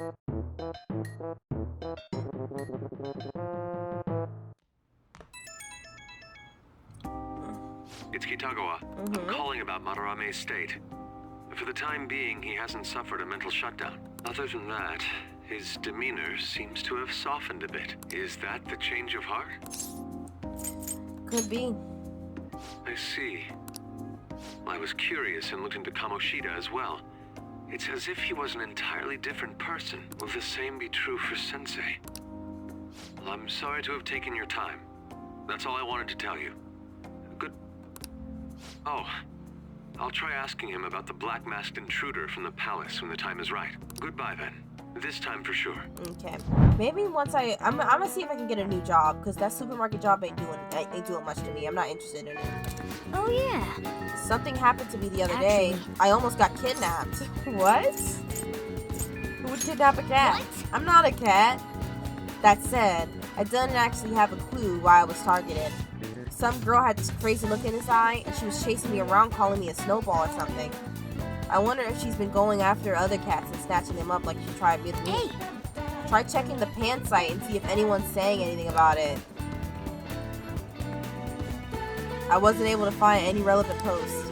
It's Kitagawa. I'm calling about Madarame's state. For the time being, he hasn't suffered a mental shutdown. Other than that, his demeanor seems to have softened a bit. Is that the change of heart? Could be. I see. I was curious and looked into Kamoshida as well. It's as if he was an entirely different person. Will the same be true for Sensei? Well, I'm sorry to have taken your time. That's all I wanted to tell you. Good. Oh, I'll try asking him about the black-masked intruder from the palace when the time is right. Goodbye then. This time for sure. Okay. Maybe once I'm gonna see if I can get a new job, because that supermarket job ain't doing much to me. I'm not interested in it. Oh yeah. Something happened to me the other day. I almost got kidnapped. What? Who would kidnap a cat? What? I'm not a cat. That said, I didn't actually have a clue why I was targeted. Some girl had this crazy look in his eye, and she was chasing me around calling me a snowball or something. I wonder if she's been going after other cats and snatching them up like she tried with me. Hey! Try checking the pan site and see if anyone's saying anything about it. I wasn't able to find any relevant posts.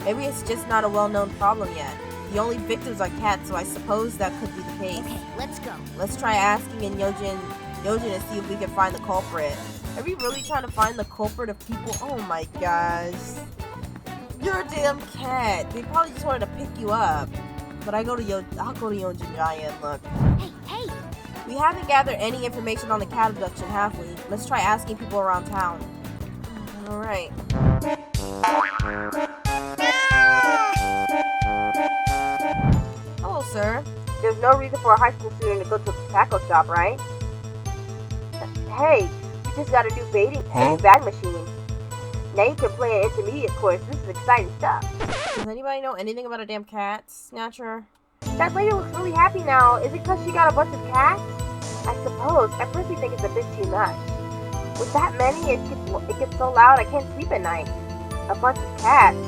Maybe it's just not a well-known problem yet. The only victims are cats, so I suppose that could be the case. Okay, let's go. Let's try asking in Yojin and see if we can find the culprit. Are we really trying to find the culprit of people? Oh my gosh. You're a damn cat. They probably just wanted to pick you up. But I'll go to Yojin Giant and look. Hey! We haven't gathered any information on the cat abduction, have we? Let's try asking people around town. Alright. Hello, sir. There's no reason for a high school student to go to a tobacco shop, right? Hey, you just got a new bag machine. Now you can play an intermediate course. This is exciting stuff. Does anybody know anything about a damn cat snatcher? That lady looks really happy now. Is it because she got a bunch of cats? I suppose. I personally think it's a bit too much. With that many, it gets so loud I can't sleep at night. A bunch of cats.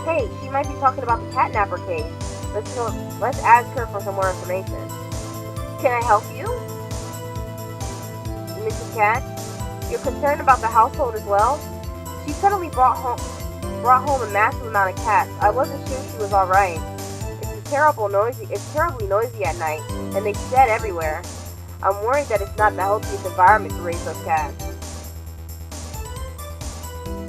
Hey, she might be talking about the CatNapped case. Let's ask her for some more information. Can I help you? Mrs. Cat, you're concerned about the household as well? She suddenly brought home a massive amount of cats. I wasn't sure she was alright. It's terribly noisy at night, and they shed everywhere. I'm worried that it's not the healthiest environment to raise those cats.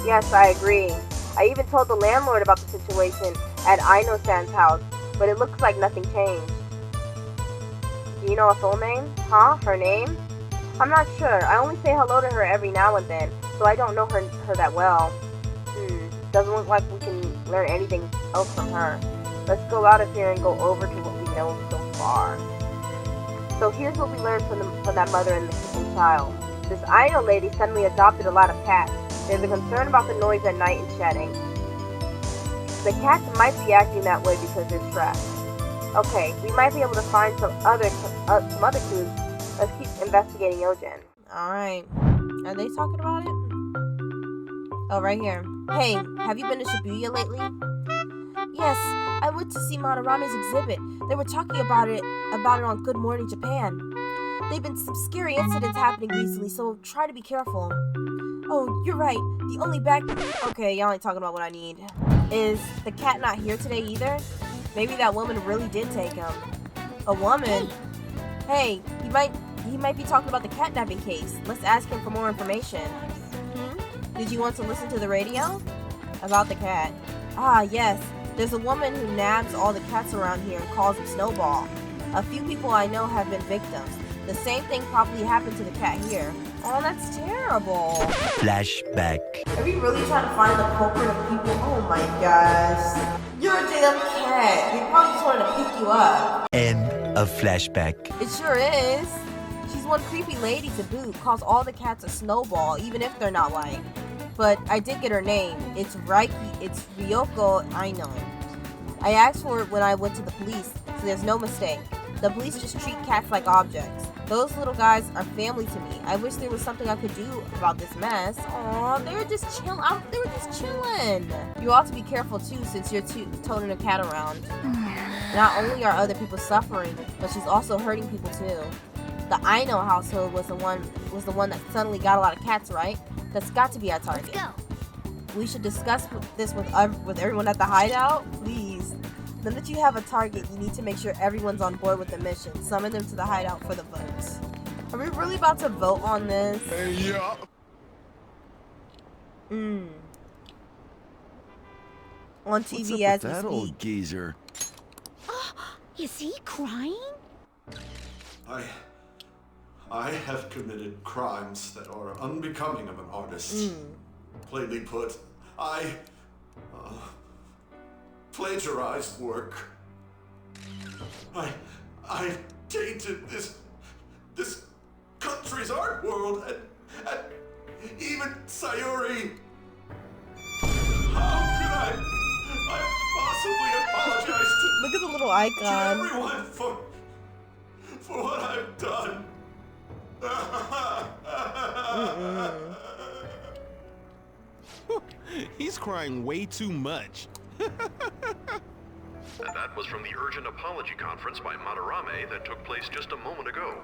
Yes, I agree. I even told the landlord about the situation at Aino-san's house, but it looks like nothing changed. Do you know her full name? Huh? Her name? I'm not sure. I only say hello to her every now and then, so I don't know her that well. Doesn't look like we can learn anything else from her. Let's go out of here and go over to what we know so far. So here's what we learned from that mother and child. This Aino lady suddenly adopted a lot of cats. There's a concern about the noise at night and shedding. The cats might be acting that way because they're stressed. Okay, we might be able to find some other clues. Let's keep investigating Yojin. Alright. Are they talking about it? Oh, right here. Hey, have you been to Shibuya lately? Yes, I went to see Madarame's exhibit. They were talking about it on Good Morning Japan. There've been some scary incidents happening recently, so try to be careful. Oh, you're right. The only Okay, y'all ain't talking about what I need. Is the cat not here today either? Maybe that woman really did take him. A woman? Hey, he might be talking about the catnapping case. Let's ask him for more information. Did you want to listen to the radio? About the cat. Ah, yes. There's a woman who nabs all the cats around here and calls them Snowball. A few people I know have been victims. The same thing probably happened to the cat here. Oh, that's terrible. Flashback. Are we really trying to find the culprit of people? Oh my gosh. You're a damn cat. They probably just wanted to pick you up. End of flashback. It sure is. She's one creepy lady to boot. Calls all the cats a Snowball, even if they're not white. But I did get her name. It's Ryoko Aino. I asked for it when I went to the police, so there's no mistake. The police just treat cats like objects. Those little guys are family to me. I wish there was something I could do about this mess. Aw, they were just chilling. You ought to be careful too, since you're toting a cat around. Not only are other people suffering, but she's also hurting people too. The I Know household was the one that suddenly got a lot of cats, right? That's got to be our target. Let's go. We should discuss this with everyone at the hideout, please. Now that you have a target, you need to make sure everyone's on board with the mission. Summon them to the hideout for the votes. Are we really about to vote on this? Yeah. On TV as we that speak. old geezer? Is he crying? I have committed crimes that are unbecoming of an artist. Plainly put, I plagiarized work. I tainted this country's art world and even Sayuri. How could I possibly apologize to Look at the little icon. everyone for what I've done? He's crying way too much. And that was from the urgent apology conference by Madarame that took place just a moment ago.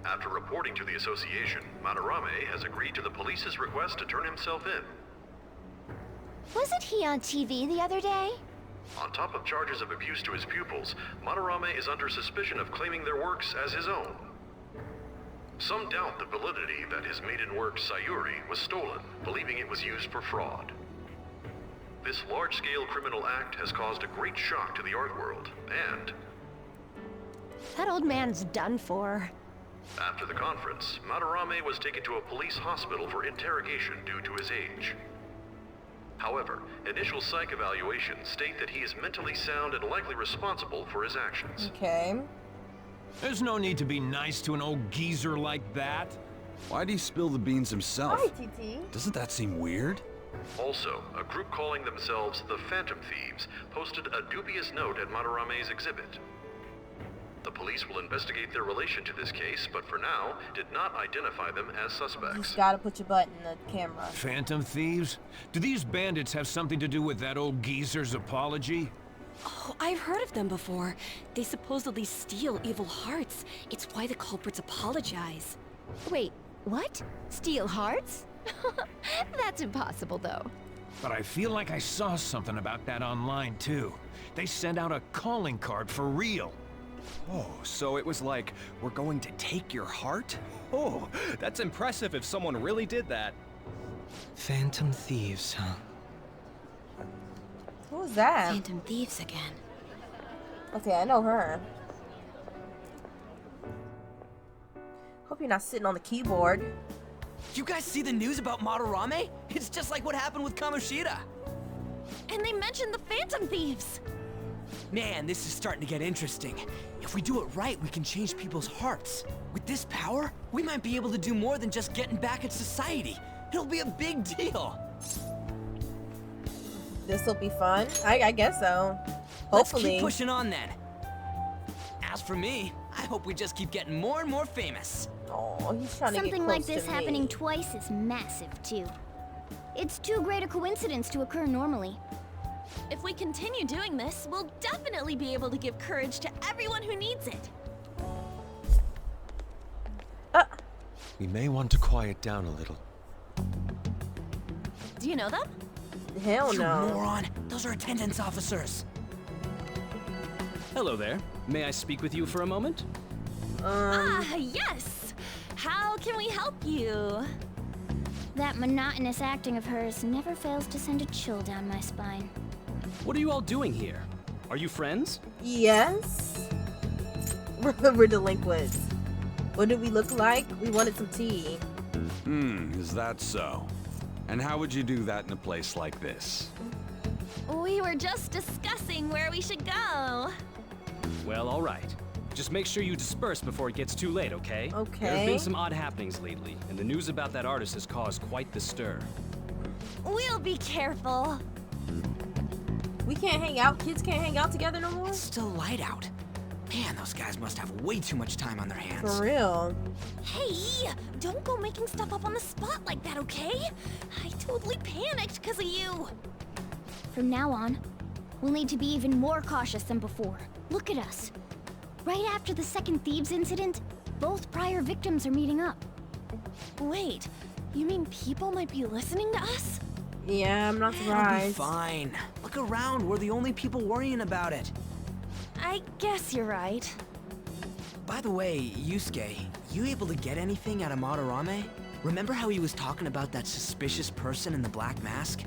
After reporting to the association, Madarame has agreed to the police's request to turn himself in. Wasn't he on TV the other day? On top of charges of abuse to his pupils, Madarame is under suspicion of claiming their works as his own. Some doubt the validity that his maiden work, Sayuri, was stolen, believing it was used for fraud. This large-scale criminal act has caused a great shock to the art world, and That old man's done for. after the conference, Madarame was taken to a police hospital for interrogation due to his age. However, initial psych evaluations state that he is mentally sound and likely responsible for his actions. Okay. There's no need to be nice to an old geezer like that. Why'd he spill the beans himself? Hi, TT. Doesn't that seem weird? Also, a group calling themselves the Phantom Thieves posted a dubious note at Madarame's exhibit. The police will investigate their relation to this case, but for now, did not identify them as You suspects. just gotta put your butt in the camera. Phantom thieves? Do these bandits have something to do with that old geezer's apology? Oh, I've heard of them before. They supposedly steal evil hearts. It's why the culprits apologize. Wait, what? Steal hearts? That's impossible, though. But I feel like I saw something about that online, too. They sent out a calling card for real. Oh, so it was like, we're going to take your heart? Oh, that's impressive if someone really did that. Phantom thieves, huh? Who's that? Phantom thieves again. Okay, I know her. Hope you're not sitting on the keyboard. You guys see the news about Madarame? It's just like what happened with Kamoshida. And they mentioned the Phantom Thieves! Man, this is starting to get interesting. If we do it right, we can change people's hearts. With this power, we might be able to do more than just getting back at society. It'll be a big deal. This'll be fun. I guess so. Let's Hopefully. keep pushing on then. As for me, I hope we just keep getting more and more famous. Oh, he's trying to get Something close like this to me. happening twice is massive, too. It's too great a coincidence to occur normally. If we continue doing this, we'll definitely be able to give courage to everyone who needs it. We may want to quiet down a little. Do you know them? Hell You no. moron! Those are attendance officers. Hello there. May I speak with you for a moment? Yes! How can we help you? That monotonous acting of hers never fails to send a chill down my spine. What are you all doing here? Are you friends? Yes. We're delinquents. What did we look like? We wanted some tea. Is that so? And how would you do that in a place like this? We were just discussing where we should go. Well, all right. Just make sure you disperse before it gets too late, okay? Okay. There have been some odd happenings lately, and the news about that artist has caused quite the stir. We'll be careful. We can't hang out. Kids can't hang out together no more. It's still light out. Man, those guys must have way too much time on their hands. For real. Hey, don't go making stuff up on the spot like that, okay? I totally panicked because of you. From now on, We'll need to be even more cautious than before. Look at us. Right after the second thieves incident, both prior victims are meeting up. Wait, you mean people might be listening to us? Yeah, I'm not It'll be surprised. fine. Look around, we're the only people worrying about it. I guess you're right. By the way, Yusuke, you able to get anything out of Madarame? Remember how he was talking about that suspicious person in the black mask?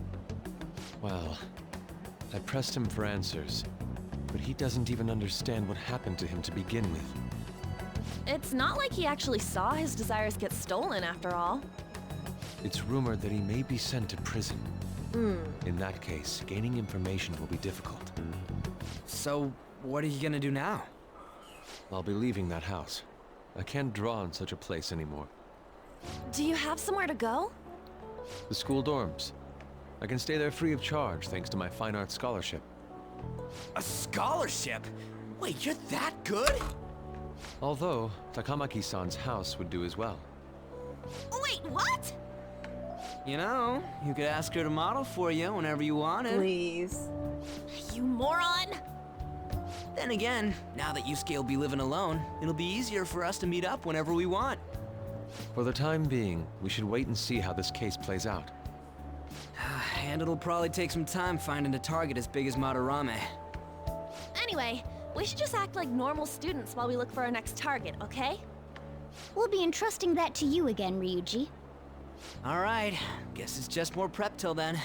Well, I pressed him for answers, but he doesn't even understand what happened to him to begin with. It's not like he actually saw his desires get stolen after all. It's rumored that he may be sent to prison. In that case, gaining information will be difficult. So, what are you gonna do now? I'll be leaving that house. I can't draw in such a place anymore. Do you have somewhere to go? The school dorms. I can stay there free of charge thanks to my fine arts scholarship. A scholarship? Wait, you're that good? Although, Takamaki-san's house would do as well. Wait, what? You know, you could ask her to model for you whenever you wanted. Please. You moron! Then again, now that Yusuke will be living alone, it'll be easier for us to meet up whenever we want. For the time being, we should wait and see how this case plays out. And it'll probably take some time finding a target as big as Madarame. Anyway, we should just act like normal students while we look for our next target, okay? We'll be entrusting that to you again, Ryuji. Alright, guess it's just more prep till then.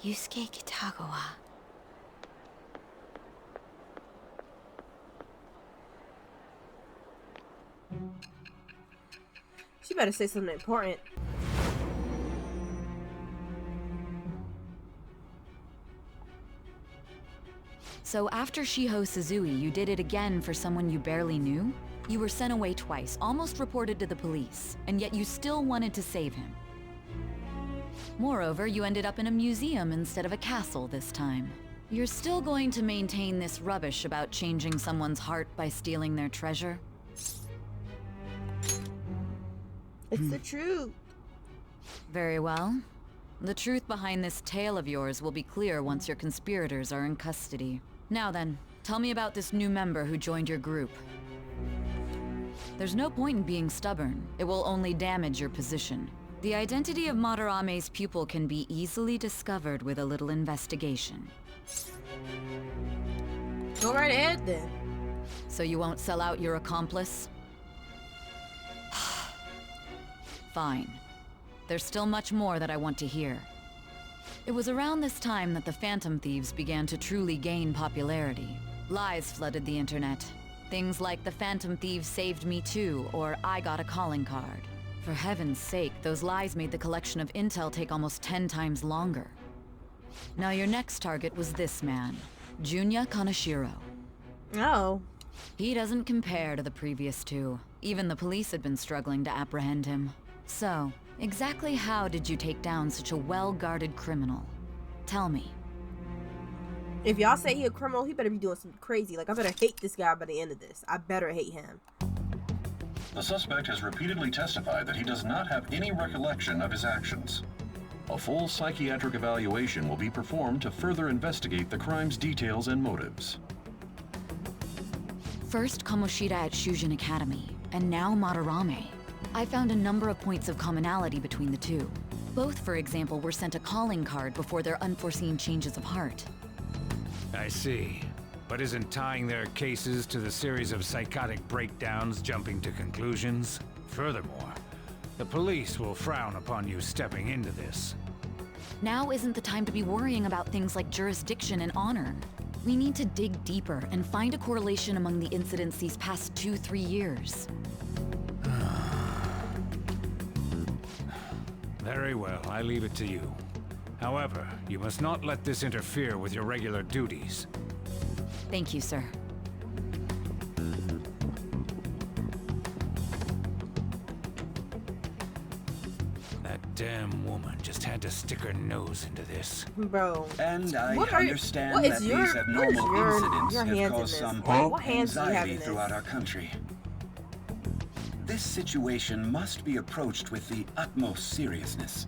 Yusuke Kitagawa. She better say something important. So after Shiho Suzui, you did it again for someone you barely knew? You were sent away twice, almost reported to the police, and yet you still wanted to save him. Moreover, you ended up in a museum instead of a castle this time. You're still going to maintain this rubbish about changing someone's heart by stealing their treasure? It's the truth. Very well. The truth behind this tale of yours will be clear once your conspirators are in custody. Now then, tell me about this new member who joined your group. There's no point in being stubborn. It will only damage your position. The identity of Madarame's pupil can be easily discovered with a little investigation. Go right ahead then. So you won't sell out your accomplice? Fine. There's still much more that I want to hear. It was around this time that the Phantom Thieves began to truly gain popularity. Lies flooded the internet. Things like the Phantom Thieves saved me too, or I got a calling card. For heaven's sake, those lies made the collection of intel take almost 10 times longer. Now your next target was this man, Junya Kaneshiro. Oh. He doesn't compare to the previous two. Even the police had been struggling to apprehend him. So, exactly how did you take down such a well-guarded criminal? Tell me. If y'all say he a criminal, he better be doing something crazy. Like, I better hate this guy by the end of this. I better hate him. The suspect has repeatedly testified that he does not have any recollection of his actions. A full psychiatric evaluation will be performed to further investigate the crime's details and motives. First Kamoshida at Shujin Academy, and now Madarame. I found a number of points of commonality between the two. Both, for example, were sent a calling card before their unforeseen changes of heart. I see. But isn't tying their cases to the series of psychotic breakdowns jumping to conclusions? Furthermore, the police will frown upon you stepping into this. Now isn't the time to be worrying about things like jurisdiction and honor. We need to dig deeper and find a correlation among the incidents these past 2-3 years. Very well, I leave it to you. However, you must not let this interfere with your regular duties. Thank you, sir. That damn woman just had to stick her nose into this. Bro. And I understand that these abnormal incidents have caused some anxiety throughout our country. This situation must be approached with the utmost seriousness.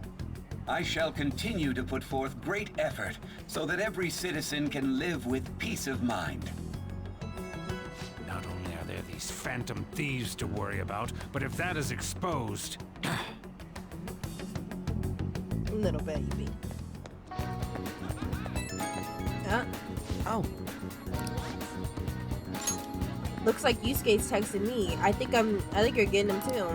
I shall continue to put forth great effort so that every citizen can live with peace of mind. Not only are there these phantom thieves to worry about, but if that is exposed... Little baby. Oh. Looks like Yusuke's texting me. I think you're getting him too.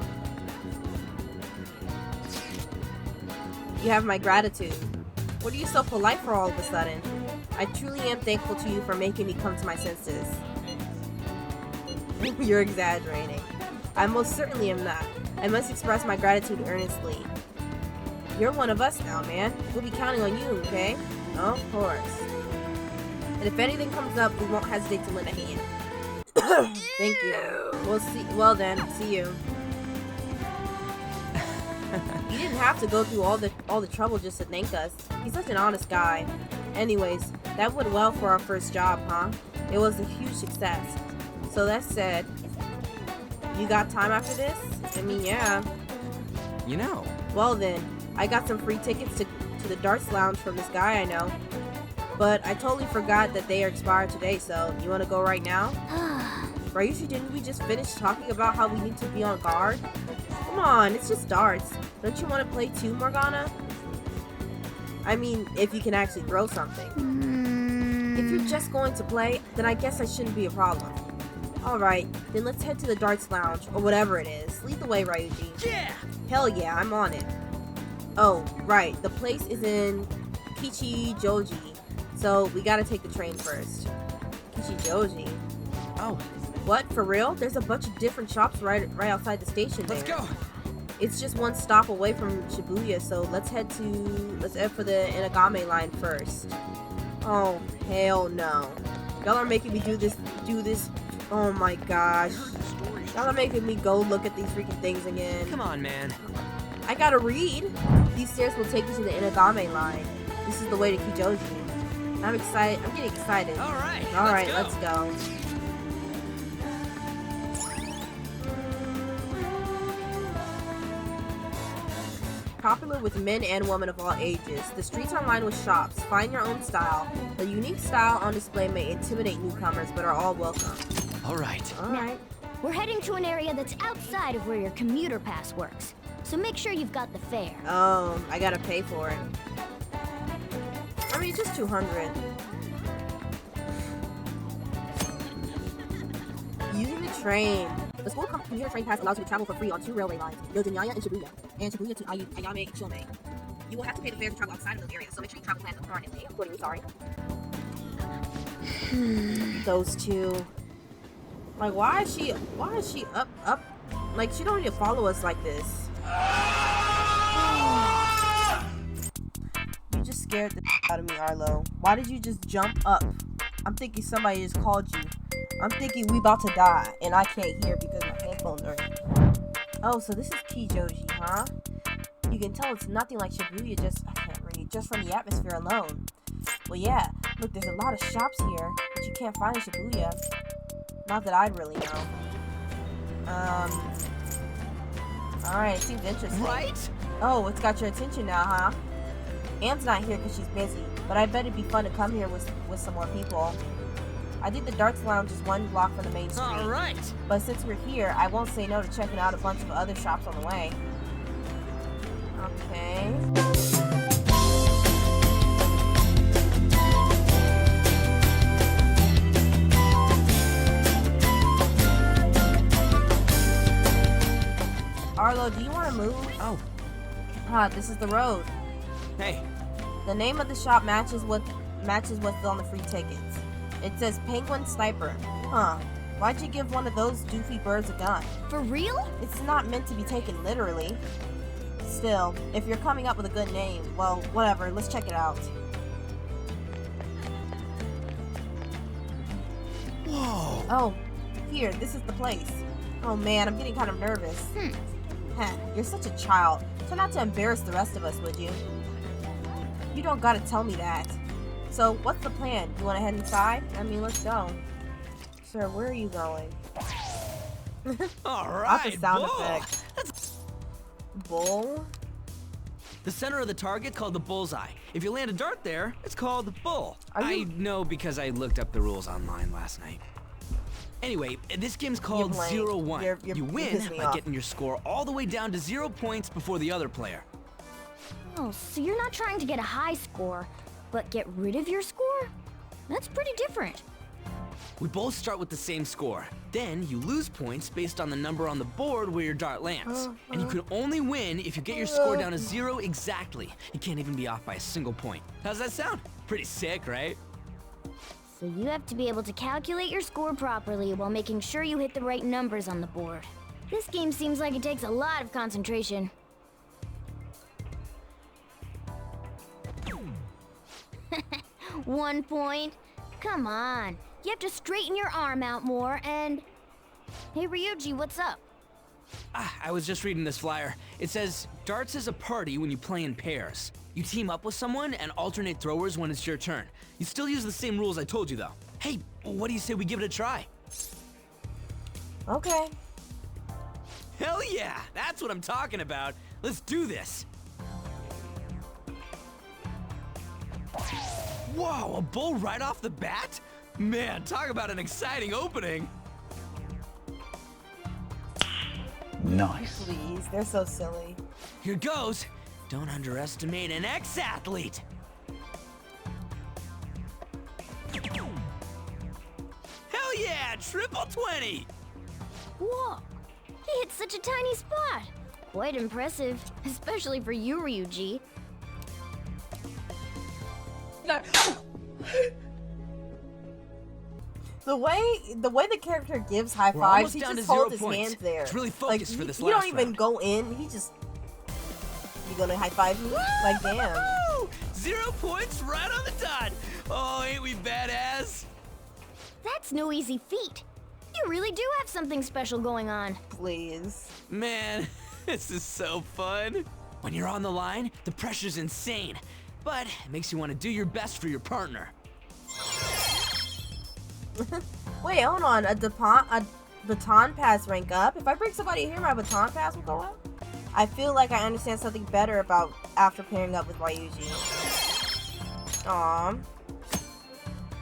You have my gratitude. What are you so polite for all of a sudden? I truly am thankful to you for making me come to my senses. You're exaggerating. I most certainly am not. I must express my gratitude earnestly. You're one of us now, man. We'll be counting on you, okay? Of course. And if anything comes up, we won't hesitate to lend a hand. Thank you. We'll see. Well then, see you. You didn't have to go through all the trouble just to thank us. He's such an honest guy. Anyways, that went well for our first job, huh? It was a huge success. So that said, you got time after this? I mean, yeah. You know. Well then, I got some free tickets to the darts lounge from this guy I know. But I totally forgot that they are expired today, so you want to go right now? Ryushi, didn't we just finish talking about how we need to be on guard? Come on, it's just darts. Don't you want to play too, Morgana? I mean, if you can actually throw something. If you're just going to play, then I guess that shouldn't be a problem. Alright, then let's head to the darts lounge, or whatever it is. Lead the way, Ryuji. Yeah! Hell yeah, I'm on it. Oh, right, the place is in Kichijoji, so we gotta take the train first. Kichijoji? Oh. What, for real? There's a bunch of different shops right outside the station there. Let's go! It's just one stop away from Shibuya, so let's head for the Inagame line first. Oh, hell no. Y'all are making me do this. Oh my gosh. Y'all are making me go look at these freaking things again. Come on, man. I gotta read. These stairs will take you to the Inagame line. This is the way to Kijoji. I'm excited. I'm getting excited. Alright, let's go. Popular with men and women of all ages, the streets are lined with shops. Find your own style. The unique style on display may intimidate newcomers, but are all welcome. Alright. Now, we're heading to an area that's outside of where your commuter pass works. So make sure you've got the fare. Oh, I gotta pay for it. I mean, just 200. Using the train. The school commuter train pass allows you to travel for free on 2 railway lines, Yodoyaya and Shibuya to Ayame and Chome. You will have to pay the fare to travel outside of those areas, so make sure you travel plans accordingly, sorry. Those two. Like, why is she up? Like, she don't need to follow us like this. You just scared the out of me, Arlo. Why did you just jump up? I'm thinking somebody just called you. I'm thinking we about to die, and I can't hear because my headphones are in. Oh, so this is Kijoji, huh? You can tell it's nothing like Shibuya, I can't read, just from the atmosphere alone. Well, yeah, look, there's a lot of shops here that you can't find in Shibuya. Not that I'd really know. Alright, it seems interesting. Right? Oh, it's got your attention now, huh? Anne's not here because she's busy, but I bet it'd be fun to come here with some more people. I think the darts lounge is 1 block from the main street. Alright! But since we're here, I won't say no to checking out a bunch of other shops on the way. Okay. Arlo, do you want to move? Oh. This is the road. Hey. The name of the shop matches what's on the free tickets. It says Penguin Sniper. Huh. Why'd you give one of those doofy birds a gun? For real? It's not meant to be taken literally. Still, if you're coming up with a good name, well, whatever, let's check it out. Whoa! Oh, here, this is the place. Oh man, I'm getting kind of nervous. You're such a child. Try not to embarrass the rest of us, would you? You don't gotta tell me that. So, what's the plan? You wanna head inside? I mean, let's go. Sir, where are you going? Alright, That's a sound effect. Bull? The center of the target called the bullseye. If you land a dart there, it's called bull. I know because I looked up the rules online last night. Anyway, this game's called 0-1. You win by getting your score all the way down to 0 points before the other player. Oh, so you're not trying to get a high score, but get rid of your score? That's pretty different. We both start with the same score. Then you lose points based on the number on the board where your dart lands. And you can only win if you get your score down to 0 exactly. You can't even be off by a single point. How's that sound? Pretty sick, right? So you have to be able to calculate your score properly while making sure you hit the right numbers on the board. This game seems like it takes a lot of concentration. 1 point? Come on. You have to straighten your arm out more and... Hey Ryuji, what's up? I was just reading this flyer. It says, darts is a party when you play in pairs. You team up with someone and alternate throwers when it's your turn. You still use the same rules I told you though. Hey, what do you say we give it a try? Okay. Hell yeah, that's what I'm talking about. Let's do this. Whoa, a bull right off the bat? Man, talk about an exciting opening. Nice. Please, they're so silly. Here goes. Don't underestimate an ex-athlete. Hell yeah, triple 20. Whoa, he hit such a tiny spot. Quite impressive, especially for you, Ryuji. The way the character gives high fives, he just holds his hands there. It's really focused for this last round. You don't even round. go in. He just... You gonna high five me? Like, damn. 0 points right on the dot. Oh, ain't we badass? That's no easy feat. You really do have something special going on. Please. Man, this is so fun. When you're on the line, the pressure's insane. But it makes you want to do your best for your partner. Wait, hold on. A baton pass rank up? If I break somebody here, my baton pass will go up? I feel like I understand something better about after pairing up with Ryuji. Aww.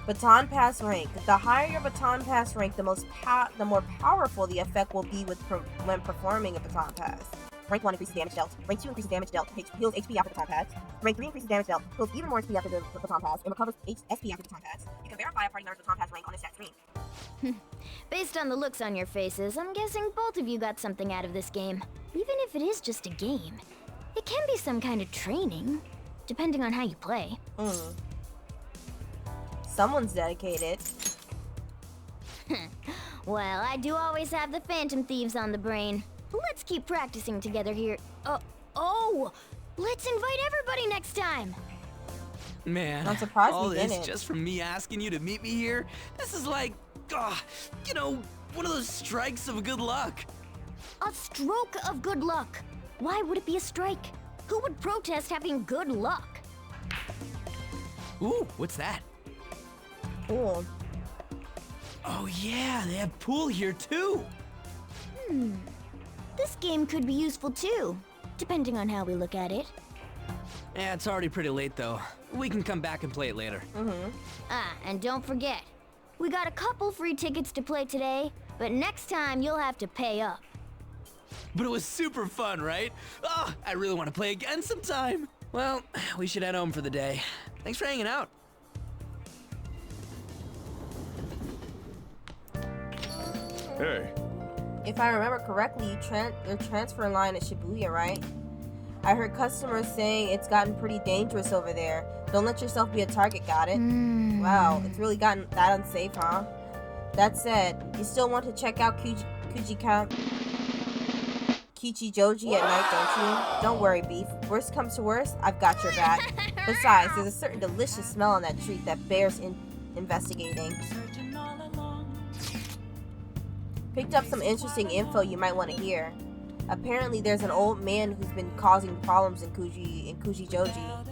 Baton pass rank. The higher your baton pass rank, the more powerful the effect will be when performing a baton pass. Rank 1 increases damage dealt. Rank 2 increases damage dealt, heals HP after the baton pass. Rank 3 increases damage dealt, heals even more HP after the baton pass, and recovers SP after the baton pass. You can verify a party member's baton pass rank on a stat screen. Based on the looks on your faces, I'm guessing both of you got something out of this game. Even if it is just a game, it can be some kind of training, depending on how you play. Someone's dedicated. Well, I do always have the Phantom Thieves on the brain. Let's keep practicing together here. Oh! Let's invite everybody next time! Man, I'm surprised all we this didn't. just from me asking you to meet me here? This is like, you know, one of those strikes of good luck. A stroke of good luck. Why would it be a strike? Who would protest having good luck? Ooh, what's that? Cool. Oh yeah, they have pool here too. This game could be useful too, depending on how we look at it. Yeah, it's already pretty late though. We can come back and play it later. And don't forget, we got a couple free tickets to play today, but next time you'll have to pay up. But it was super fun, right? Oh, I really want to play again sometime. Well, we should head home for the day. Thanks for hanging out. Hey. If I remember correctly, your transfer line at Shibuya, right? I heard customers saying it's gotten pretty dangerous over there. Don't let yourself be a target, got it? Wow, it's really gotten that unsafe, huh? That said, you still want to check out Kichijoji at night, don't you? Don't worry, Beef. Worst comes to worst, I've got your back. Besides, there's a certain delicious smell on that treat that bears investigating. Picked up some interesting info you might want to hear. Apparently, there's an old man who's been causing problems in Kujijoji.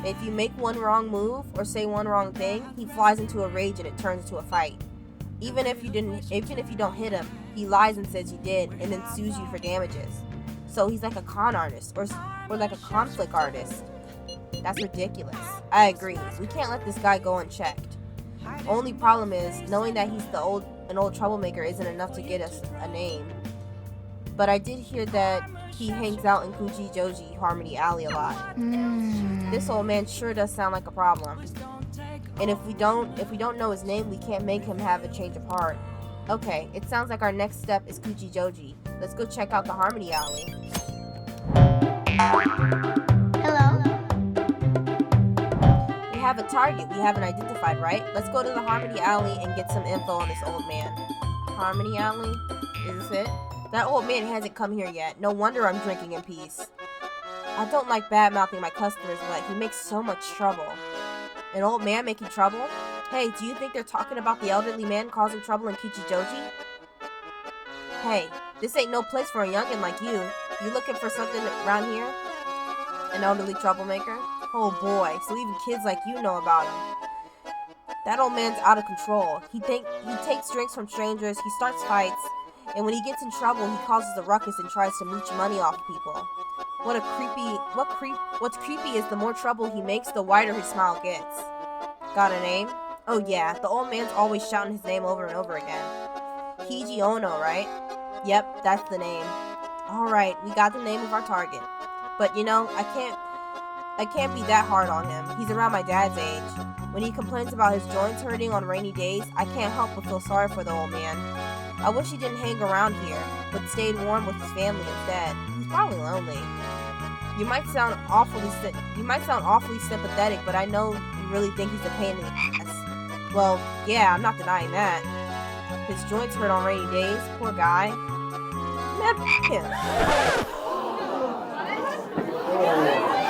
If you make one wrong move or say one wrong thing, he flies into a rage and it turns into a fight. Even if you don't hit him, he lies and says you did, and then sues you for damages. So he's like a con artist, or or like a conflict artist. That's ridiculous. I agree. We can't let this guy go unchecked. Only problem is, knowing that he's an old troublemaker isn't enough to get us a name. But I did hear that he hangs out in Kuji-Joji Harmony Alley a lot. This old man sure does sound like a problem. And if we don't know his name, we can't make him have a change of heart. Okay, it sounds like our next step is Kuji-Joji. Let's go check out the Harmony Alley. Hello? We have a target we haven't identified, right? Let's go to the Harmony Alley and get some info on this old man. Harmony Alley? Is this it? That old man hasn't come here yet. No wonder I'm drinking in peace. I don't like bad-mouthing my customers, but he makes so much trouble. An old man making trouble? Hey, do you think they're talking about the elderly man causing trouble in Kuji-Joji? Hey, this ain't no place for a youngin' like you. You looking for something around here? An elderly troublemaker? Oh boy, so even kids like you know about him. That old man's out of control. He takes drinks from strangers, he starts fights, and when he gets in trouble, he causes a ruckus and tries to mooch money off people. What's creepy is the more trouble he makes, the wider his smile gets. Got a name? Oh yeah, the old man's always shouting his name over and over again. Hiji Ono, right? Yep, that's the name. Alright, we got the name of our target. But you know, I can't be that hard on him. He's around my dad's age. When he complains about his joints hurting on rainy days, I can't help but feel sorry for the old man. I wish he didn't hang around here, but stayed warm with his family instead. He's probably lonely. You might sound awfully sympathetic, but I know you really think he's a pain in the ass. Well, yeah, I'm not denying that. His joints hurt on rainy days. Poor guy. Man, f*** him.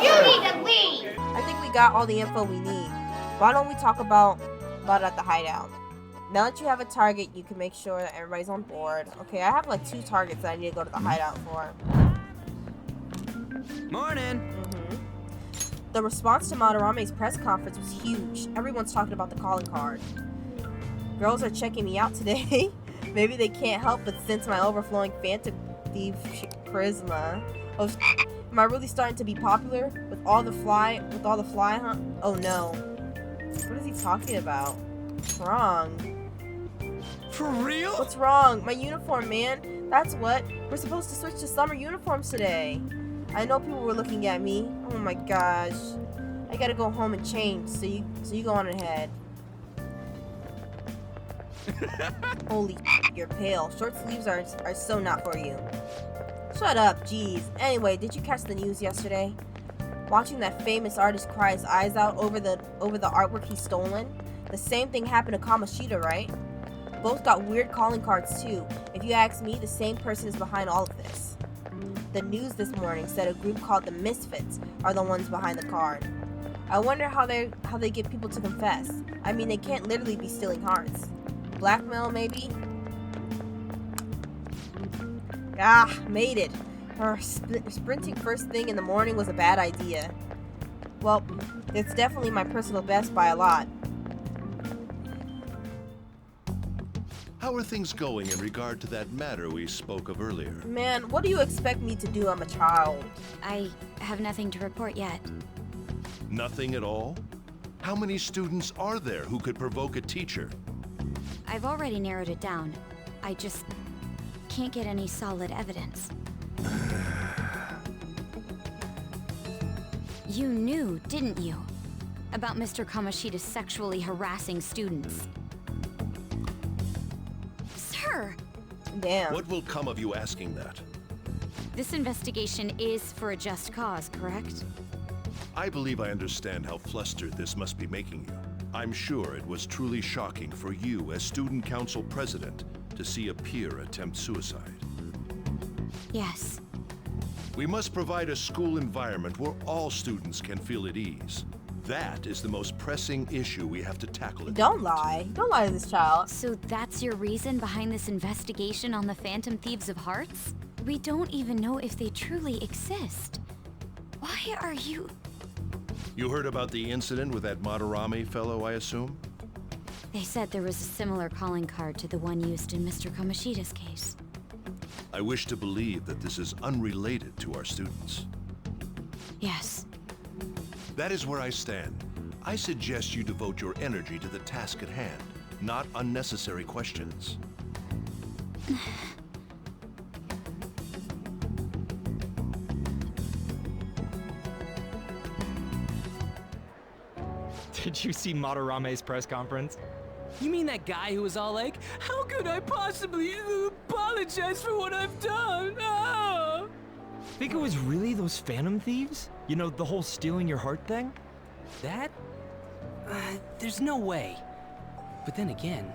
You need to leave! I think we got all the info we need. Why don't we talk about it at the hideout? Now that you have a target, you can make sure that everybody's on board. Okay, I have like 2 targets that I need to go to the hideout for. Morning! The response to Madarame's press conference was huge. Everyone's talking about the calling card. Girls are checking me out today. Maybe they can't help but sense my overflowing Phantom Thief charisma. Oh, am I really starting to be popular with all the fly, huh? Oh no. What is he talking about? What's wrong? For real? What's wrong? My uniform, man. That's what. We're supposed to switch to summer uniforms today. I know people were looking at me. Oh my gosh. I gotta go home and change, so you go on ahead. Holy you're pale. Short sleeves are so not for you. Shut up, jeez. Anyway, did you catch the news yesterday? Watching that famous artist cry his eyes out over the artwork he's stolen? The same thing happened to Kamoshida, right? Both got weird calling cards too. If you ask me, the same person is behind all of this. The news this morning said a group called the Misfits are the ones behind the card. I wonder how they get people to confess. I mean, they can't literally be stealing hearts. Blackmail, maybe? Ah, made it. Sprinting first thing in the morning was a bad idea. Well, it's definitely my personal best by a lot. How are things going in regard to that matter we spoke of earlier? Man, what do you expect me to do? I'm a child. I have nothing to report yet. Nothing at all? How many students are there who could provoke a teacher? I've already narrowed it down. I just can't get any solid evidence. You knew, didn't you? About Mr. Kamoshida sexually harassing students. Sir! Damn. What will come of you asking that? This investigation is for a just cause, correct? I believe I understand how flustered this must be making you. I'm sure it was truly shocking for you as student council president to see a peer attempt suicide. Yes. We must provide a school environment where all students can feel at ease. That is the most pressing issue we have to tackle. Don't lie. Don't lie to this child. So that's your reason behind this investigation on the Phantom Thieves of Hearts? We don't even know if they truly exist. Why are you... You heard about the incident with that Madarame fellow, I assume? They said there was a similar calling card to the one used in Mr. Kamoshida's case. I wish to believe that this is unrelated to our students. Yes. That is where I stand. I suggest you devote your energy to the task at hand, not unnecessary questions. Did you see Madarame's press conference? You mean that guy who was all like, "How could I possibly apologize for what I've done?" Oh! Think it was really those Phantom Thieves? You know, the whole stealing your heart thing? That? There's no way. But then again,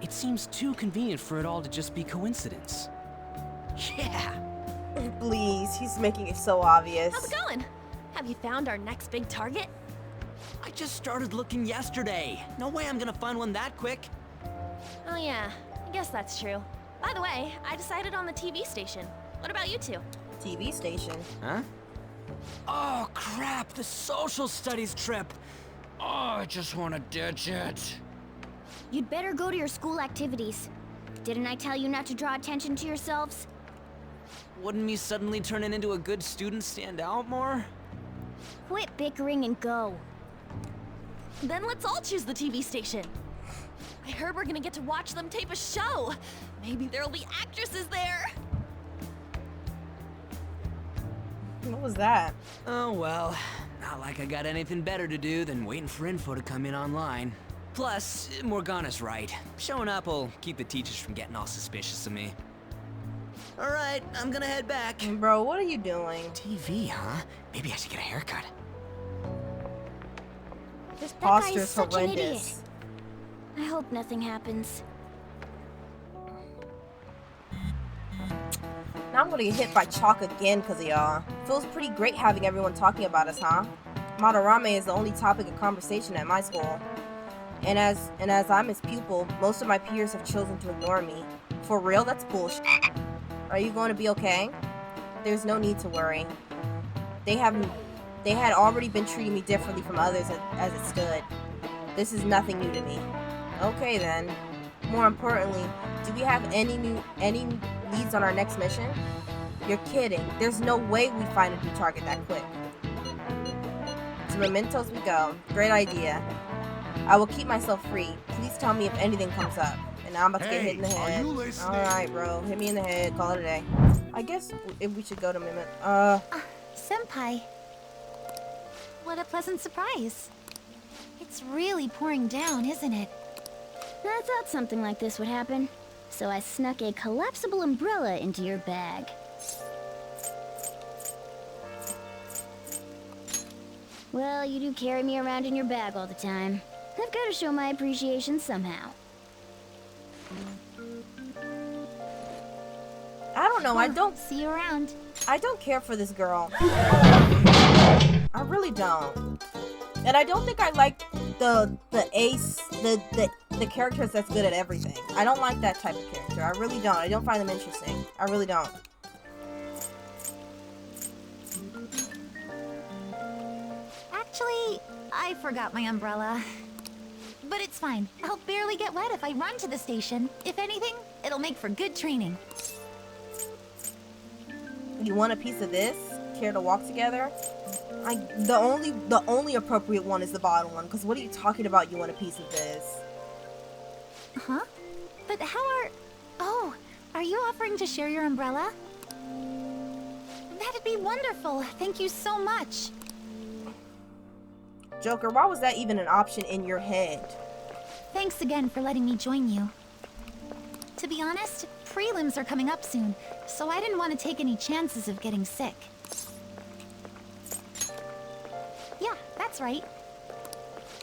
it seems too convenient for it all to just be coincidence. Yeah! Please, he's making it so obvious. How's it going? Have you found our next big target? I just started looking yesterday. No way I'm gonna find one that quick. Oh yeah, I guess that's true. By the way, I decided on the TV station. What about you two? TV station? Huh? Oh crap, the social studies trip. Oh, I just wanna ditch it. You'd better go to your school activities. Didn't I tell you not to draw attention to yourselves? Wouldn't me suddenly turning into a good student stand out more? Quit bickering and go. Then let's all choose the TV station. I heard we're gonna get to watch them tape a show. Maybe there'll be actresses there. What was that? Oh well, not like I got anything better to do than waiting for info to come in online. Plus, Morgana's right. Showing up will keep the teachers from getting all suspicious of me. Alright, I'm gonna head back. Bro, what are you doing? TV, huh? Maybe I should get a haircut. This That guy posture is is such an idiot. horrendous. I hope nothing happens. Now I'm gonna get hit by chalk again because of y'all. Feels pretty great having everyone talking about us, huh? Madarame is the only topic of conversation at my school. And as I'm his pupil, most of my peers have chosen to ignore me. For real, that's bullshit. Are you going to be okay? There's no need to worry. They had already been treating me differently from others as it stood. This is nothing new to me. Okay then. More importantly, do we have any leads on our next mission? You're kidding. There's no way we find a new target that quick. To Mementos we go. Great idea. I will keep myself free. Please tell me if anything comes up. And now I'm about to get hit in the head. Alright, bro. Hit me in the head. Call it a day. I guess if we should go to Senpai. What a pleasant surprise. It's really pouring down, isn't it? I thought something like this would happen. So I snuck a collapsible umbrella into your bag. Well, you do carry me around in your bag all the time. I've got to show my appreciation somehow. I don't know, I don't see you around. I don't care for this girl. I really don't. And I don't think I like the characters that's good at everything. I don't like that type of character. I really don't. I don't find them interesting. I really don't. Actually, I forgot my umbrella. But it's fine. I'll barely get wet if I run to the station. If anything, it'll make for good training. You want a piece of this? Care to walk together? The only appropriate one is the bottom one, because what are you talking about you want a piece of this? Huh? But how are... Oh, are you offering to share your umbrella? That'd be wonderful. Thank you so much. Joker, why was that even an option in your head? Thanks again for letting me join you. To be honest, prelims are coming up soon, so I didn't want to take any chances of getting sick. Yeah, that's right.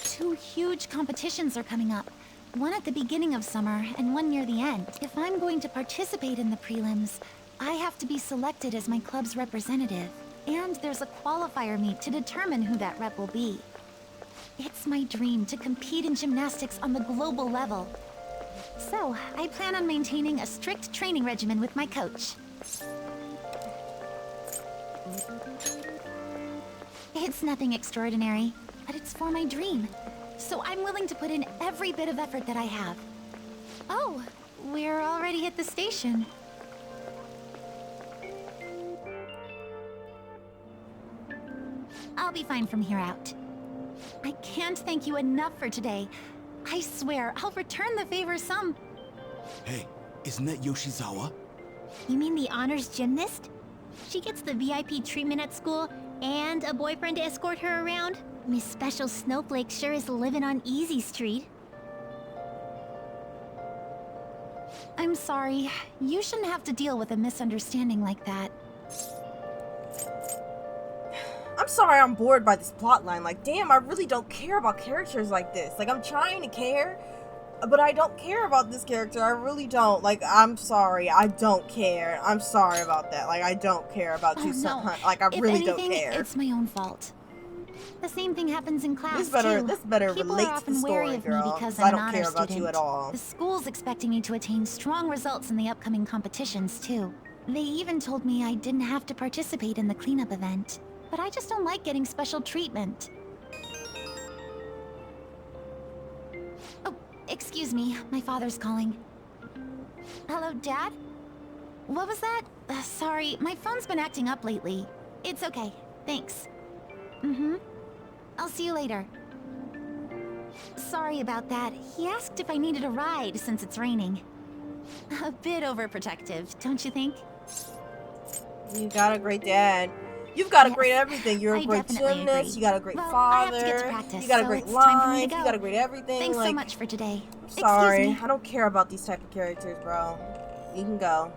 2 huge competitions are coming up. One at the beginning of summer, and one near the end. If I'm going to participate in the prelims, I have to be selected as my club's representative. And there's a qualifier meet to determine who that rep will be. It's my dream to compete in gymnastics on the global level. So, I plan on maintaining a strict training regimen with my coach. It's nothing extraordinary, but it's for my dream. So I'm willing to put in every bit of effort that I have. Oh, we're already at the station. be fine from here out. I can't thank you enough for today. I swear, I'll return the favor some... Hey, isn't that Yoshizawa? You mean the honors gymnast? She gets the VIP treatment at school and a boyfriend to escort her around? Miss Special Snowflake sure is living on Easy Street. I'm sorry. You shouldn't have to deal with a misunderstanding like that. I'm sorry I'm bored by this plotline. Like, damn, I really don't care about characters like this. Like, I'm trying to care, but I don't care about this character. I really don't. Like, I'm sorry. I don't care. I'm sorry about that. Like, I don't care about you. No. Like, I really if anything, don't care. It's my own fault. The same thing happens in class, This better People relate are to the often wary story, of me girl. because I I'm an don't honor care about student. you at all. The school's expecting me to attain strong results in the upcoming competitions, too. They even told me I didn't have to participate in the cleanup event. But I just don't like getting special treatment. Oh, excuse me. My father's calling. Hello, Dad? What was that? Sorry, my phone's been acting up lately. It's okay. Thanks. I'll see you later. Sorry about that. He asked if I needed a ride since it's raining. A bit overprotective, don't you think? You got a great dad. You've got a great everything. You're a great gymnast. You got a great father. I have to get to practice, you got a so great it's time for me life. to You go. got a great everything. Thanks like, so much for today. Sorry, Excuse me. I don't care about these type of characters, bro. You can go.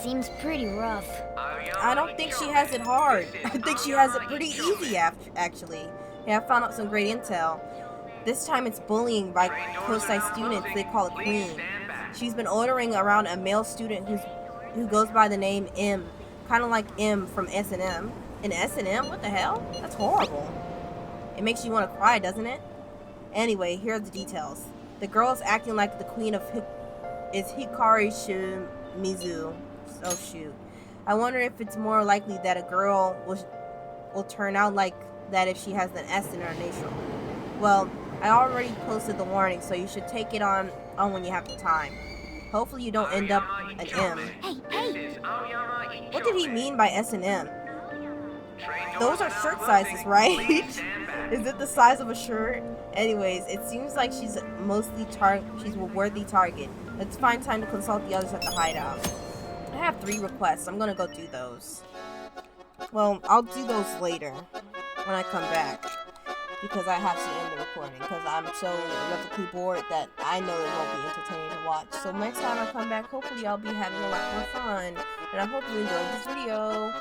Seems pretty rough. I don't think she has it hard. I think she has it pretty easy, actually. Yeah, I found out some great intel. This time it's bullying by close-side students. They call it Queen. She's been ordering around a male student who goes by the name M. Kind of like M from S&M. In S&M? What the hell? That's horrible. It makes you want to cry, doesn't it? Anyway, here are the details. The girl is acting like the queen is Hikari Shimizu. Oh shoot. I wonder if it's more likely that a girl will turn out like that if she has an S in her initial. Well, I already posted the warning, so you should take it on when you have the time. Hopefully you don't end up an M. Hey! What did he mean by S and M? Those are shirt sizes, right? Is it the size of a shirt? Anyways, it seems like she's a worthy target. Let's find time to consult the others at the hideout. I have 3 requests. I'm gonna go do those. Well, I'll do those later when I come back, because I have to end the recording because I'm so irrevocably bored that I know it won't be entertaining to watch. So next time I come back, hopefully I'll be having a lot more fun, and I hope you enjoyed this video.